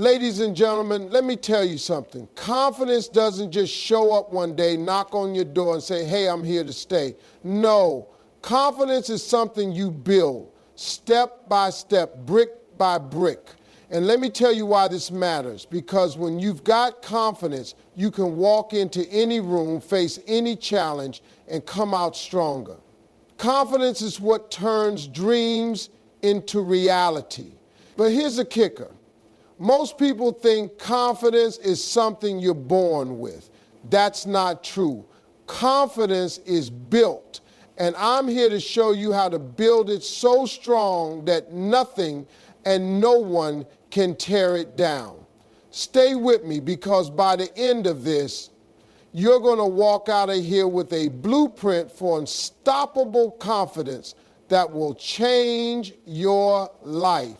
Ladies and gentlemen, let me tell you something. Confidence doesn't just show up one day, knock on your door and say, hey, I'm here to stay. No, confidence is something you build step by step, brick by brick. And let me tell you why this matters. Because when you've got confidence, you can walk into any room, face any challenge, and come out stronger. Confidence is what turns dreams into reality. But here's the kicker. Most people think confidence is something you're born with. That's not true. Confidence is built, and I'm here to show you how to build it so strong that nothing and no one can tear it down. Stay with me, because by the end of this, you're going to walk out of here with a blueprint for unstoppable confidence that will change your life.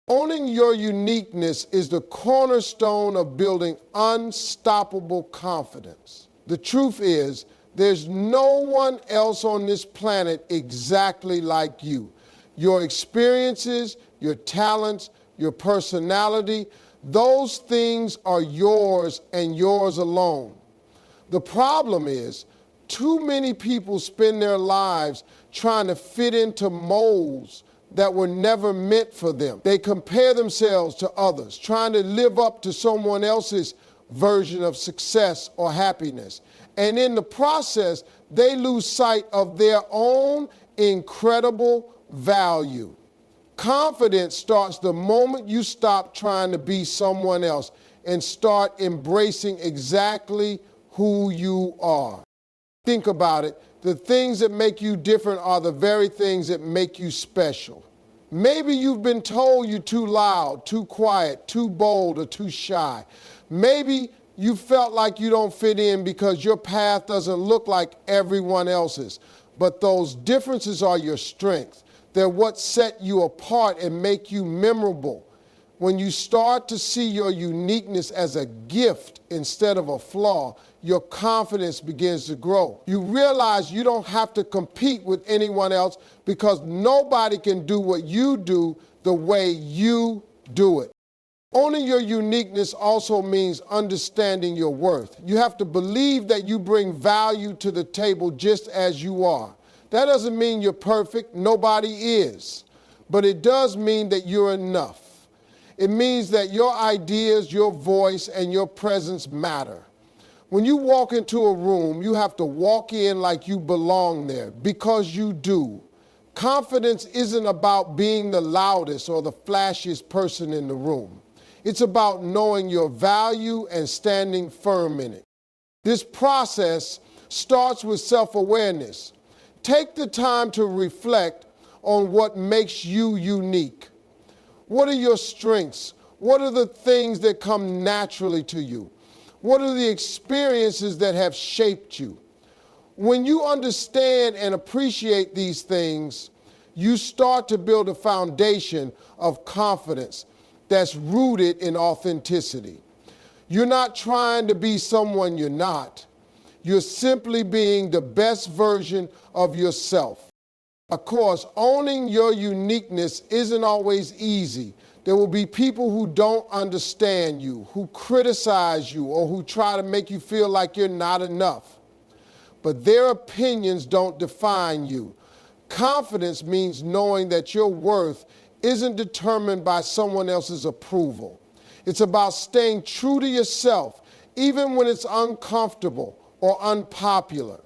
Owning your uniqueness is the cornerstone of building unstoppable confidence. The truth is, there's no one else on this planet exactly like you. Your experiences, your talents, your personality, those things are yours and yours alone. The problem is, too many people spend their lives trying to fit into molds that were never meant for them. They compare themselves to others, trying to live up to someone else's version of success or happiness. And in the process, they lose sight of their own incredible value. Confidence starts the moment you stop trying to be someone else and start embracing exactly who you are. Think about it. The things that make you different are the very things that make you special. Maybe you've been told you're too loud, too quiet, too bold, or too shy. Maybe you felt like you don't fit in because your path doesn't look like everyone else's. But those differences are your strength. They're what set you apart and make you memorable. When you start to see your uniqueness as a gift instead of a flaw, your confidence begins to grow. You realize you don't have to compete with anyone else because nobody can do what you do the way you do it. Owning your uniqueness also means understanding your worth. You have to believe that you bring value to the table just as you are. That doesn't mean you're perfect. Nobody is. But it does mean that you're enough. It means that your ideas, your voice, and your presence matter. When you walk into a room, you have to walk in like you belong there, because you do. Confidence isn't about being the loudest or the flashiest person in the room. It's about knowing your value and standing firm in it. This process starts with self-awareness. Take the time to reflect on what makes you unique. What are your strengths? What are the things that come naturally to you? What are the experiences that have shaped you? When you understand and appreciate these things, you start to build a foundation of confidence that's rooted in authenticity. You're not trying to be someone you're not. You're simply being the best version of yourself. Of course, owning your uniqueness isn't always easy. There will be people who don't understand you, who criticize you, or who try to make you feel like you're not enough. But their opinions don't define you. Confidence means knowing that your worth isn't determined by someone else's approval. It's about staying true to yourself, even when it's uncomfortable or unpopular.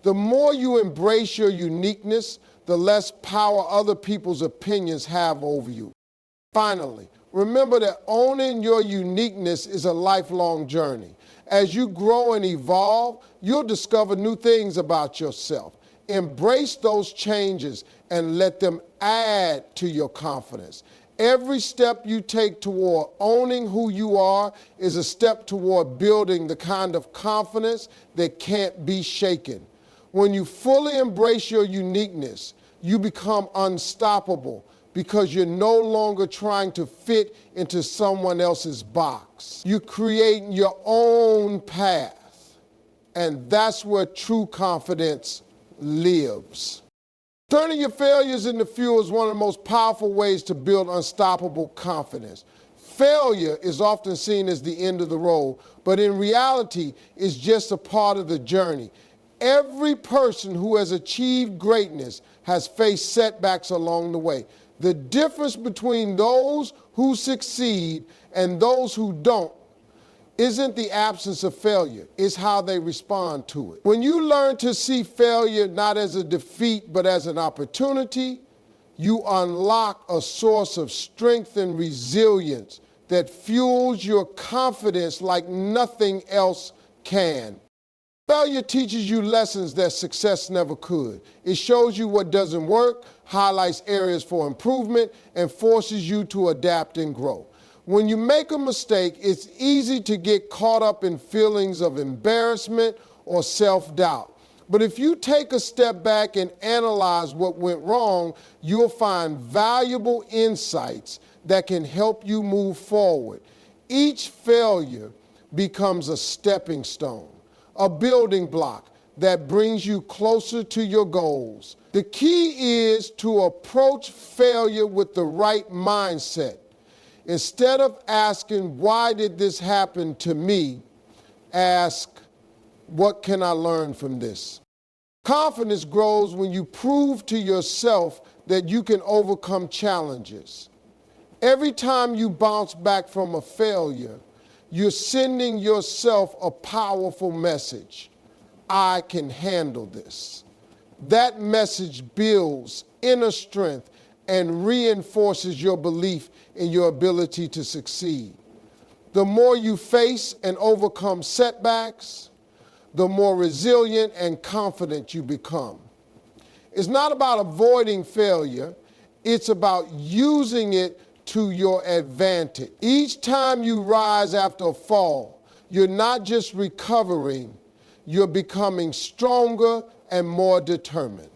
The more you embrace your uniqueness, the less power other people's opinions have over you. Finally, remember that owning your uniqueness is a lifelong journey. As you grow and evolve, you'll discover new things about yourself. Embrace those changes and let them add to your confidence. Every step you take toward owning who you are is a step toward building the kind of confidence that can't be shaken. When you fully embrace your uniqueness, you become unstoppable because you're no longer trying to fit into someone else's box. You create your own path, and that's where true confidence lives. Turning your failures into fuel is one of the most powerful ways to build unstoppable confidence. Failure is often seen as the end of the road, but in reality, it's just a part of the journey. Every person who has achieved greatness has faced setbacks along the way. The difference between those who succeed and those who don't isn't the absence of failure, it's how they respond to it. When you learn to see failure not as a defeat but as an opportunity, you unlock a source of strength and resilience that fuels your confidence like nothing else can. Failure teaches you lessons that success never could. It shows you what doesn't work, highlights areas for improvement, and forces you to adapt and grow. When you make a mistake, it's easy to get caught up in feelings of embarrassment or self-doubt. But if you take a step back and analyze what went wrong, you'll find valuable insights that can help you move forward. Each failure becomes a stepping stone, a building block that brings you closer to your goals. The key is to approach failure with the right mindset. Instead of asking, why did this happen to me? Ask, what can I learn from this? Confidence grows when you prove to yourself that you can overcome challenges. Every time you bounce back from a failure, you're sending yourself a powerful message. I can handle this. That message builds inner strength and reinforces your belief in your ability to succeed. The more you face and overcome setbacks, the more resilient and confident you become. It's not about avoiding failure, it's about using it to your advantage. Each time you rise after a fall, you're not just recovering, you're becoming stronger and more determined.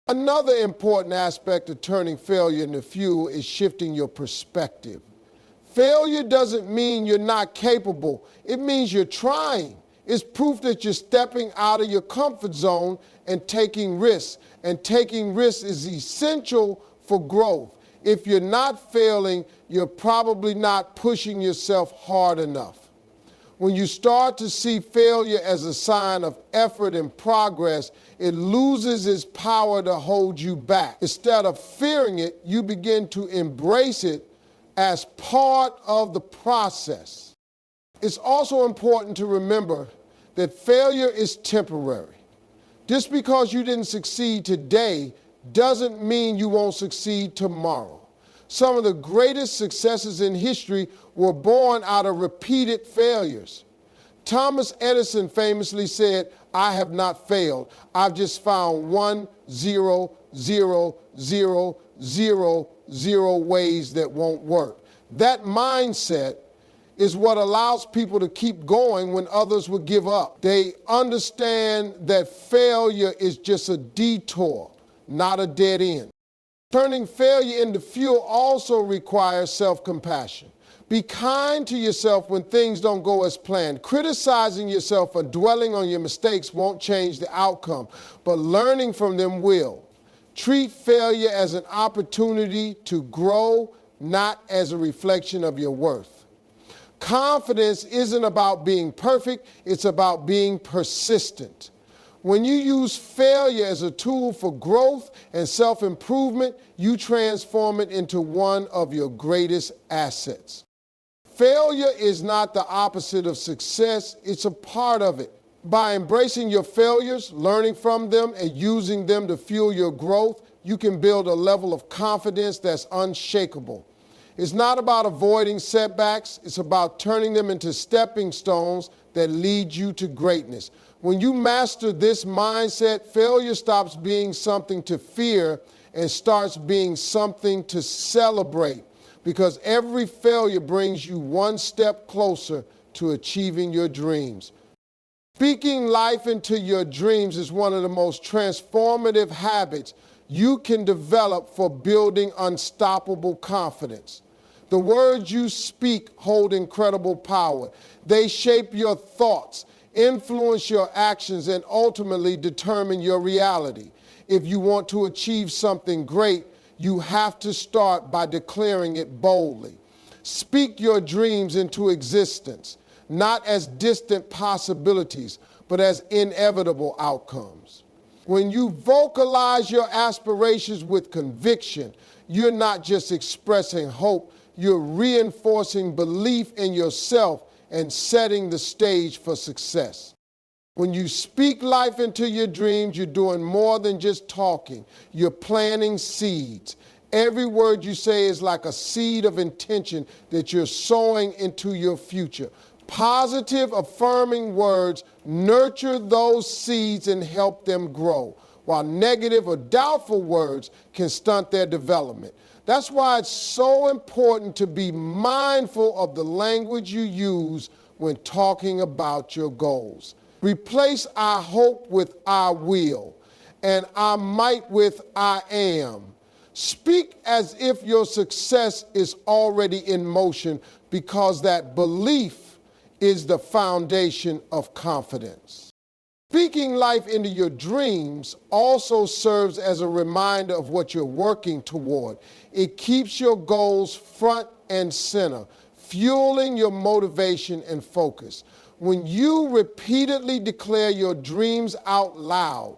Another important aspect of turning failure into fuel is shifting your perspective. Failure doesn't mean you're not capable. It means you're trying. It's proof that you're stepping out of your comfort zone and taking risks. And taking risks is essential for growth. If you're not failing, you're probably not pushing yourself hard enough. When you start to see failure as a sign of effort and progress, it loses its power to hold you back. Instead of fearing it, you begin to embrace it as part of the process. It's also important to remember that failure is temporary. Just because you didn't succeed today doesn't mean you won't succeed tomorrow. Some of the greatest successes in history were born out of repeated failures. Thomas Edison famously said, I have not failed. I've just found 1,0,0,0,0,0 ways that won't work. That mindset is what allows people to keep going when others would give up. They understand that failure is just a detour, not a dead end. Turning failure into fuel also requires self-compassion. Be kind to yourself when things don't go as planned. Criticizing yourself or dwelling on your mistakes won't change the outcome, but learning from them will. Treat failure as an opportunity to grow, not as a reflection of your worth. Confidence isn't about being perfect, it's about being persistent. When you use failure as a tool for growth and self-improvement, you transform it into one of your greatest assets. Failure is not the opposite of success, it's a part of it. By embracing your failures, learning from them, and using them to fuel your growth, you can build a level of confidence that's unshakable. It's not about avoiding setbacks, it's about turning them into stepping stones that lead you to greatness. When you master this mindset, failure stops being something to fear and starts being something to celebrate, because every failure brings you one step closer to achieving your dreams. Speaking life into your dreams is one of the most transformative habits you can develop for building unstoppable confidence. The words you speak hold incredible power. They shape your thoughts, influence your actions, and ultimately determine your reality. If you want to achieve something great, you have to start by declaring it boldly. Speak your dreams into existence, not as distant possibilities, but as inevitable outcomes. When you vocalize your aspirations with conviction, you're not just expressing hope, you're reinforcing belief in yourself and setting the stage for success. When you speak life into your dreams, you're doing more than just talking. You're planting seeds. Every word you say is like a seed of intention that you're sowing into your future. Positive, affirming words nurture those seeds and help them grow, while negative or doubtful words can stunt their development. That's why it's so important to be mindful of the language you use when talking about your goals. Replace I hope with I will, and I might with I am. Speak as if your success is already in motion, because that belief is the foundation of confidence. Speaking life into your dreams also serves as a reminder of what you're working toward. It keeps your goals front and center, fueling your motivation and focus. When you repeatedly declare your dreams out loud,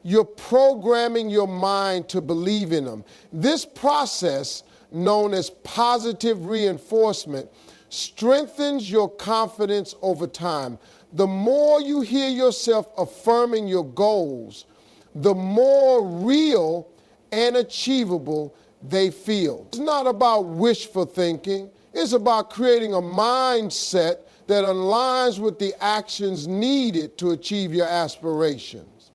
you're programming your mind to believe in them. This process, known as positive reinforcement, strengthens your confidence over time. The more you hear yourself affirming your goals, the more real and achievable they feel. It's not about wishful thinking. It's about creating a mindset that aligns with the actions needed to achieve your aspirations.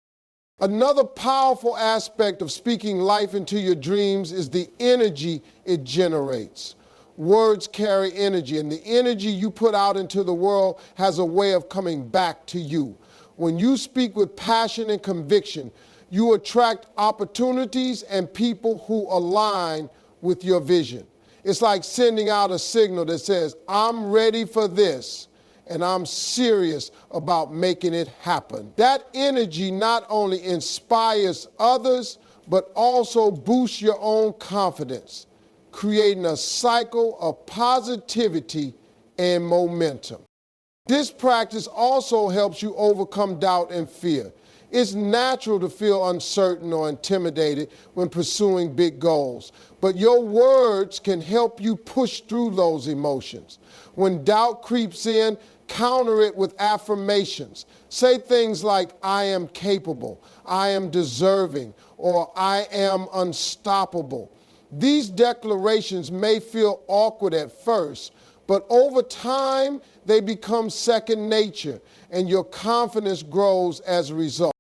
Another powerful aspect of speaking life into your dreams is the energy it generates. Words carry energy, and the energy you put out into the world has a way of coming back to you. When you speak with passion and conviction, you attract opportunities and people who align with your vision. It's like sending out a signal that says, I'm ready for this, and I'm serious about making it happen. That energy not only inspires others, but also boosts your own confidence, creating a cycle of positivity and momentum. This practice also helps you overcome doubt and fear. It's natural to feel uncertain or intimidated when pursuing big goals, but your words can help you push through those emotions. When doubt creeps in, counter it with affirmations. Say things like, I am capable, I am deserving, or I am unstoppable. These declarations may feel awkward at first, but over time, they become second nature, and your confidence grows as a result.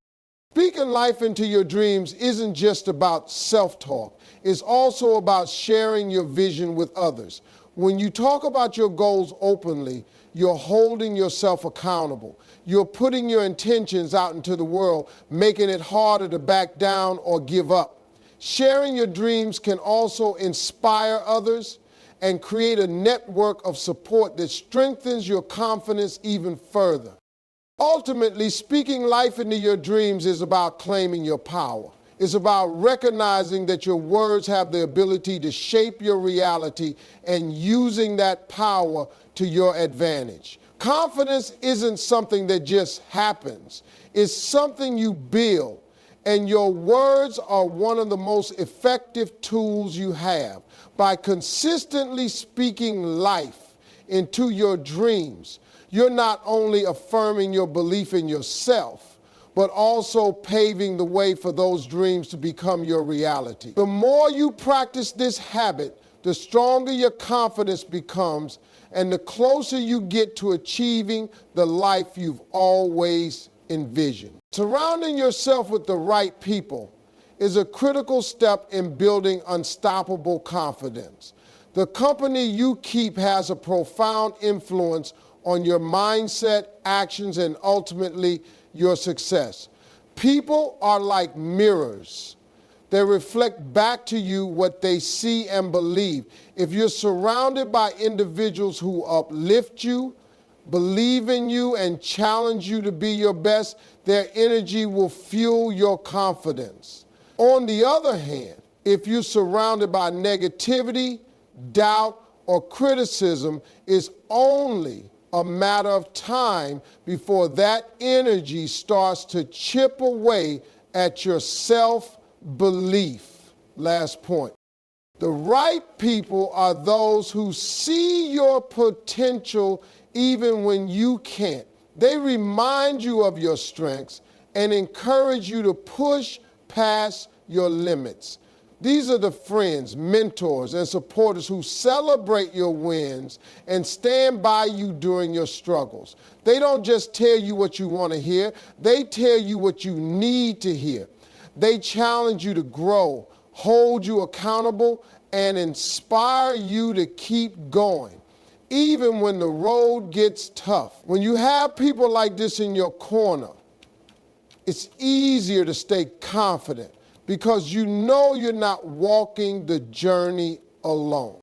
Speaking life into your dreams isn't just about self-talk. It's also about sharing your vision with others. When you talk about your goals openly, you're holding yourself accountable. You're putting your intentions out into the world, making it harder to back down or give up. Sharing your dreams can also inspire others and create a network of support that strengthens your confidence even further. Ultimately, speaking life into your dreams is about claiming your power. It's about recognizing that your words have the ability to shape your reality and using that power to your advantage. Confidence isn't something that just happens. It's something you build, and your words are one of the most effective tools you have. By consistently speaking life into your dreams, you're not only affirming your belief in yourself, but also paving the way for those dreams to become your reality. The more you practice this habit, the stronger your confidence becomes, and the closer you get to achieving the life you've always envisioned. Surrounding yourself with the right people is a critical step in building unstoppable confidence. The company you keep has a profound influence on your mindset, actions, and ultimately your success. People are like mirrors. They reflect back to you what they see and believe. If you're surrounded by individuals who uplift you, believe in you, and challenge you to be your best, their energy will fuel your confidence. On the other hand, If you're surrounded by negativity, doubt, or criticism, it's only a matter of time before that energy starts to chip away at your self-belief. Last point. The right people are those who see your potential even when you can't. They remind you of your strengths and encourage you to push past your limits. These are the friends, mentors, and supporters who celebrate your wins and stand by you during your struggles. They don't just tell you what you want to hear, they tell you what you need to hear. They challenge you to grow, hold you accountable, and inspire you to keep going, even when the road gets tough. When you have people like this in your corner, it's easier to stay confident because you know you're not walking the journey alone.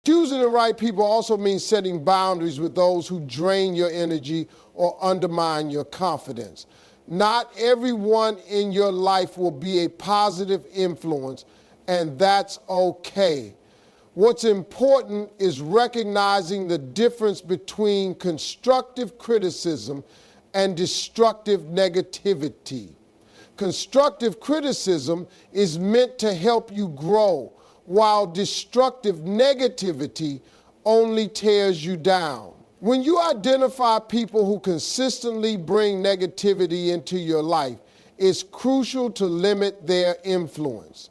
Choosing the right people also means setting boundaries with those who drain your energy or undermine your confidence. Not everyone in your life will be a positive influence, and that's okay. What's important is recognizing the difference between constructive criticism and destructive negativity. Constructive criticism is meant to help you grow, while destructive negativity only tears you down. When you identify people who consistently bring negativity into your life, it's crucial to limit their influence.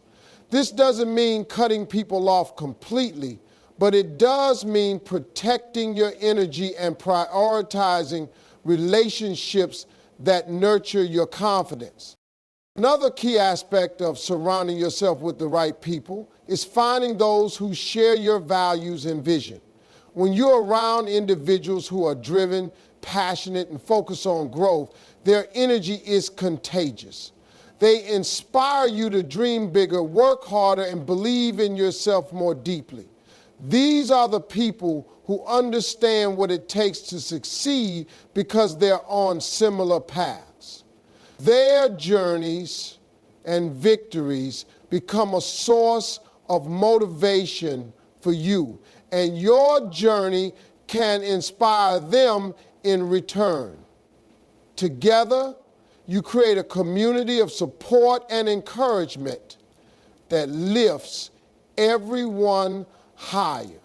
This doesn't mean cutting people off completely, but it does mean protecting your energy and prioritizing relationships that nurture your confidence. Another key aspect of surrounding yourself with the right people is finding those who share your values and vision. When you're around individuals who are driven, passionate, and focused on growth, their energy is contagious. They inspire you to dream bigger, work harder, and believe in yourself more deeply. These are the people who understand what it takes to succeed because they're on similar paths. Their journeys and victories become a source of motivation for you, and your journey can inspire them in return. Together, you create a community of support and encouragement that lifts everyone higher.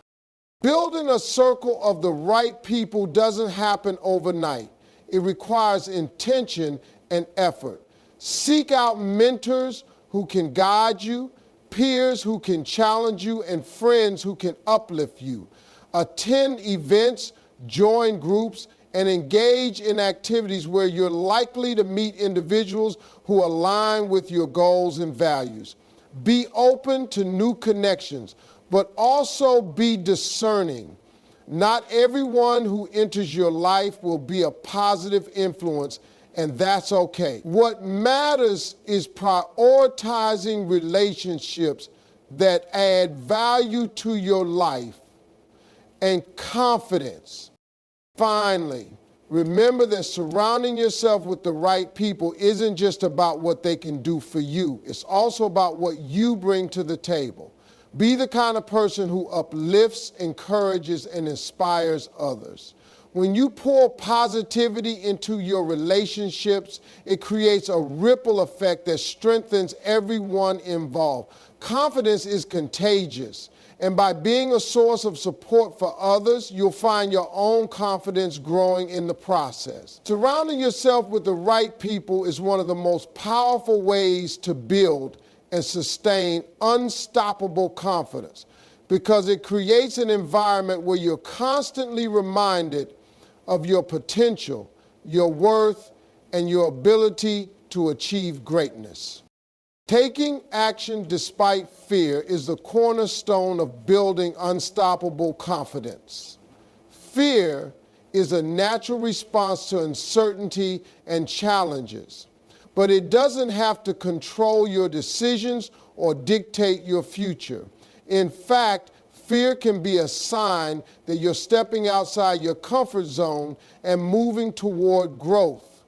Building a circle of the right people doesn't happen overnight. It requires intention and effort. Seek out mentors who can guide you, peers who can challenge you, and friends who can uplift you. Attend events, join groups, and engage in activities where you're likely to meet individuals who align with your goals and values. Be open to new connections, but also be discerning. Not everyone who enters your life will be a positive influence, and that's okay. What matters is prioritizing relationships that add value to your life and confidence. Finally, remember that surrounding yourself with the right people isn't just about what they can do for you. It's also about what you bring to the table. Be the kind of person who uplifts, encourages, and inspires others. When you pour positivity into your relationships, it creates a ripple effect that strengthens everyone involved. Confidence is contagious, and by being a source of support for others, you'll find your own confidence growing in the process. Surrounding yourself with the right people is one of the most powerful ways to build and sustain unstoppable confidence, because it creates an environment where you're constantly reminded of your potential, your worth, and your ability to achieve greatness. Taking action despite fear is the cornerstone of building unstoppable confidence. Fear is a natural response to uncertainty and challenges, but it doesn't have to control your decisions or dictate your future. In fact, fear can be a sign that you're stepping outside your comfort zone and moving toward growth.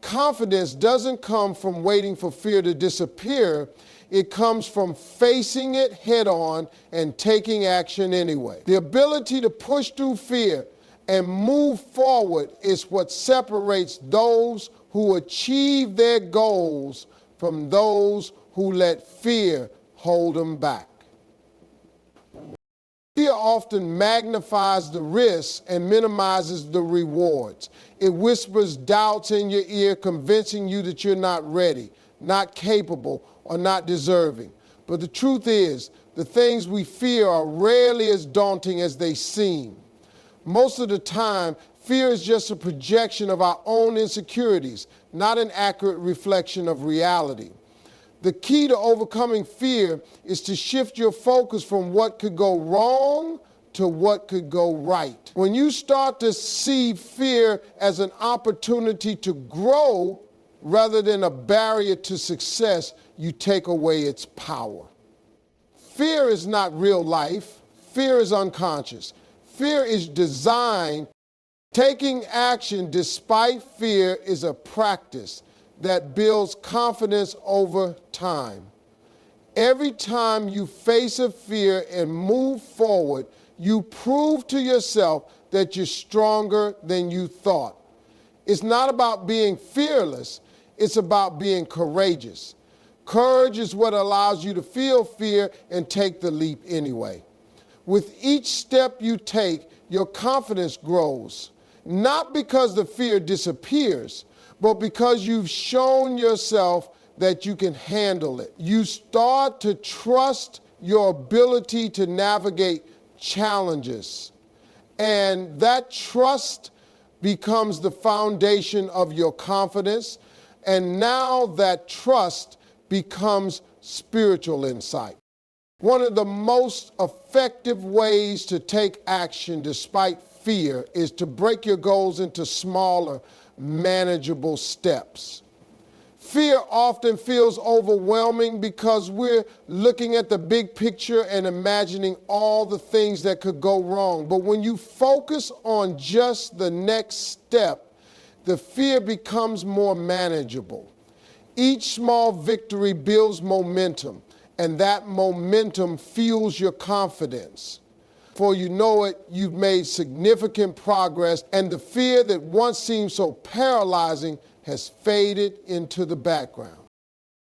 Confidence doesn't come from waiting for fear to disappear. It comes from facing it head on and taking action anyway. The ability to push through fear and move forward is what separates those who achieve their goals from those who let fear hold them back. Fear often magnifies the risks and minimizes the rewards. It whispers doubts in your ear, convincing you that you're not ready, not capable, or not deserving. But the truth is, the things we fear are rarely as daunting as they seem. Most of the time, fear is just a projection of our own insecurities, not an accurate reflection of reality. The key to overcoming fear is to shift your focus from what could go wrong to what could go right. When you start to see fear as an opportunity to grow rather than a barrier to success, you take away its power. Fear is not real life. Fear is unconscious. Fear is designed. Taking action despite fear is a practice that builds confidence over time. Every time you face a fear and move forward, you prove to yourself that you're stronger than you thought. It's not about being fearless, it's about being courageous. Courage is what allows you to feel fear and take the leap anyway. With each step you take, your confidence grows, not because the fear disappears, but because you've shown yourself that you can handle it. You start to trust your ability to navigate challenges. And that trust becomes the foundation of your confidence. And now that trust becomes spiritual insight. One of the most effective ways to take action despite fear is to break your goals into smaller, manageable steps. Fear often feels overwhelming because we're looking at the big picture and imagining all the things that could go wrong. But when you focus on just the next step, the fear becomes more manageable. Each small victory builds momentum, and that momentum fuels your confidence. Before you know it, you've made significant progress, and the fear that once seemed so paralyzing has faded into the background.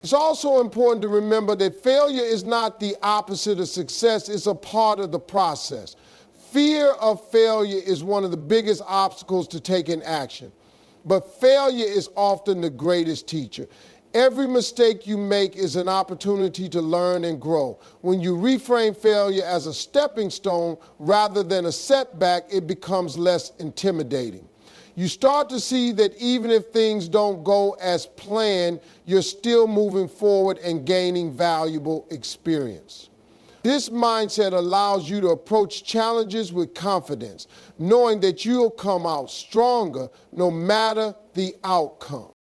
It's also important to remember that failure is not the opposite of success, it's a part of the process. Fear of failure is one of the biggest obstacles to taking action, but failure is often the greatest teacher. Every mistake you make is an opportunity to learn and grow. When you reframe failure as a stepping stone rather than a setback, it becomes less intimidating. You start to see that even if things don't go as planned, you're still moving forward and gaining valuable experience. This mindset allows you to approach challenges with confidence, knowing that you'll come out stronger no matter the outcome.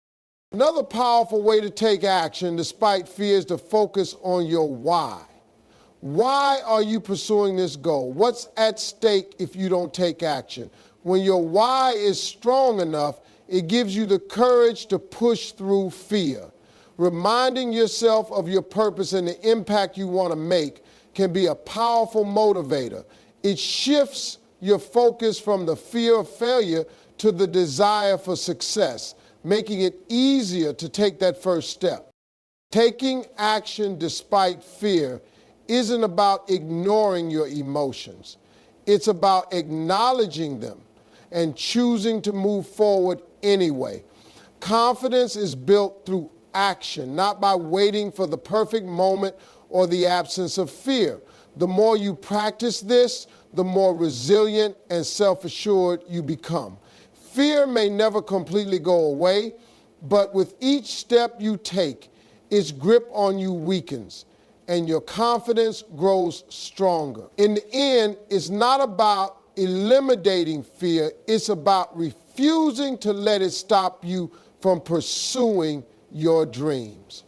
Another powerful way to take action despite fear is to focus on your why. Why are you pursuing this goal? What's at stake if you don't take action? When your why is strong enough, it gives you the courage to push through fear. Reminding yourself of your purpose and the impact you want to make can be a powerful motivator. It shifts your focus from the fear of failure to the desire for success, making it easier to take that first step. Taking action despite fear isn't about ignoring your emotions. It's about acknowledging them and choosing to move forward anyway. Confidence is built through action, not by waiting for the perfect moment or the absence of fear. The more you practice this, the more resilient and self-assured you become. Fear may never completely go away, but with each step you take, its grip on you weakens and your confidence grows stronger. In the end, it's not about eliminating fear, it's about refusing to let it stop you from pursuing your dreams.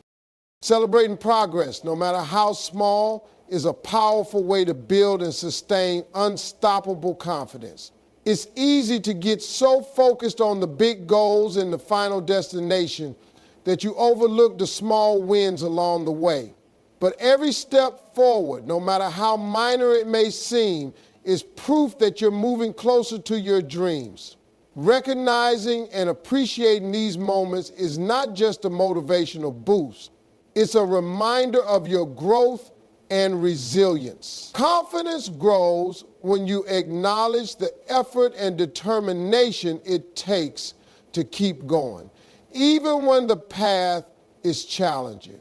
Celebrating progress, no matter how small, is a powerful way to build and sustain unstoppable confidence. It's easy to get so focused on the big goals and the final destination that you overlook the small wins along the way. But every step forward, no matter how minor it may seem, is proof that you're moving closer to your dreams. Recognizing and appreciating these moments is not just a motivational boost. It's a reminder of your growth and resilience. Confidence grows when you acknowledge the effort and determination it takes to keep going, even when the path is challenging.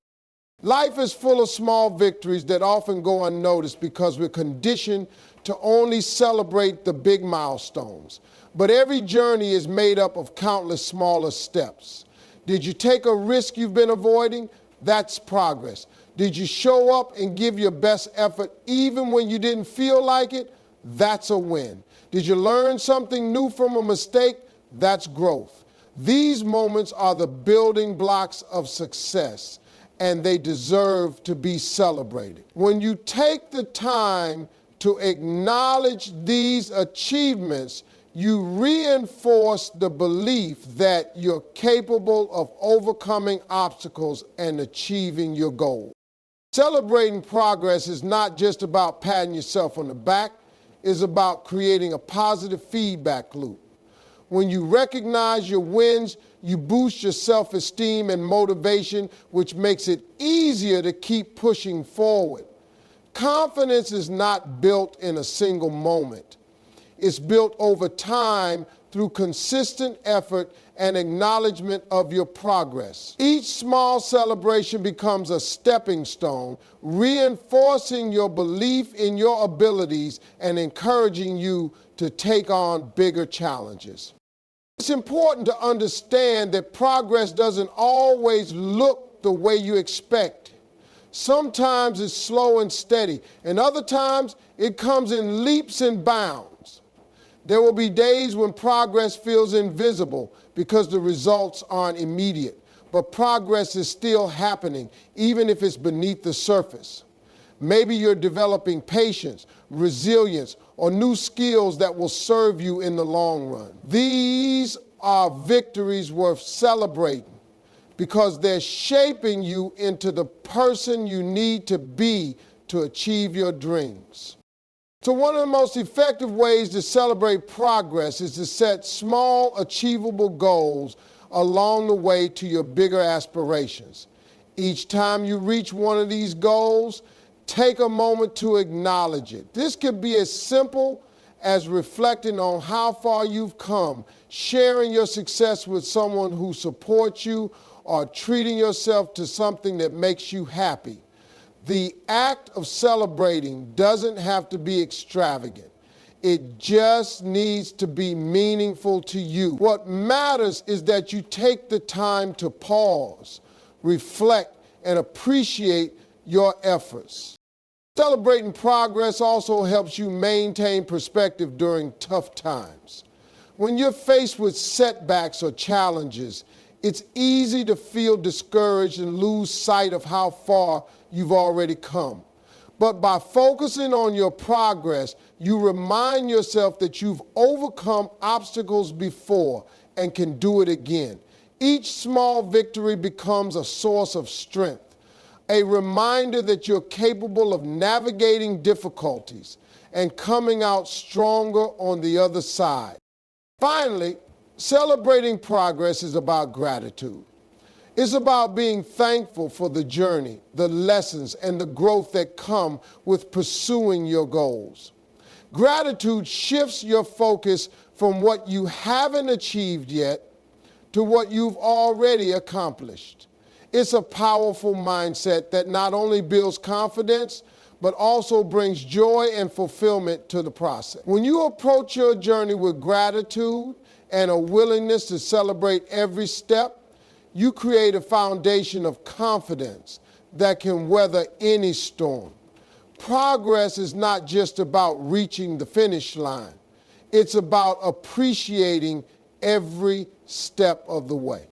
Life is full of small victories that often go unnoticed because we're conditioned to only celebrate the big milestones. But every journey is made up of countless smaller steps. Did you take a risk you've been avoiding? That's progress. Did you show up and give your best effort even when you didn't feel like it? That's a win. Did you learn something new from a mistake? That's growth. These moments are the building blocks of success, and they deserve to be celebrated. When you take the time to acknowledge these achievements, you reinforce the belief that you're capable of overcoming obstacles and achieving your goal. Celebrating progress is not just about patting yourself on the back, it's about creating a positive feedback loop. When you recognize your wins, you boost your self-esteem and motivation, which makes it easier to keep pushing forward. Confidence is not built in a single moment. It's built over time through consistent effort and acknowledgement of your progress. Each small celebration becomes a stepping stone, reinforcing your belief in your abilities and encouraging you to take on bigger challenges. It's important to understand that progress doesn't always look the way you expect. Sometimes it's slow and steady, and other times it comes in leaps and bounds. There will be days when progress feels invisible because the results aren't immediate, but progress is still happening, even if it's beneath the surface. Maybe you're developing patience, resilience, or new skills that will serve you in the long run. These are victories worth celebrating because they're shaping you into the person you need to be to achieve your dreams. So one of the most effective ways to celebrate progress is to set small, achievable goals along the way to your bigger aspirations. Each time you reach one of these goals, take a moment to acknowledge it. This could be as simple as reflecting on how far you've come, sharing your success with someone who supports you, or treating yourself to something that makes you happy. The act of celebrating doesn't have to be extravagant. It just needs to be meaningful to you. What matters is that you take the time to pause, reflect, and appreciate your efforts. Celebrating progress also helps you maintain perspective during tough times. When you're faced with setbacks or challenges, it's easy to feel discouraged and lose sight of how far you've already come. But by focusing on your progress, you remind yourself that you've overcome obstacles before and can do it again. Each small victory becomes a source of strength, a reminder that you're capable of navigating difficulties and coming out stronger on the other side. Finally, celebrating progress is about gratitude. It's about being thankful for the journey, the lessons, and the growth that come with pursuing your goals. Gratitude shifts your focus from what you haven't achieved yet to what you've already accomplished. It's a powerful mindset that not only builds confidence, but also brings joy and fulfillment to the process. When you approach your journey with gratitude and a willingness to celebrate every step, you create a foundation of confidence that can weather any storm. Progress is not just about reaching the finish line. It's about appreciating every step of the way.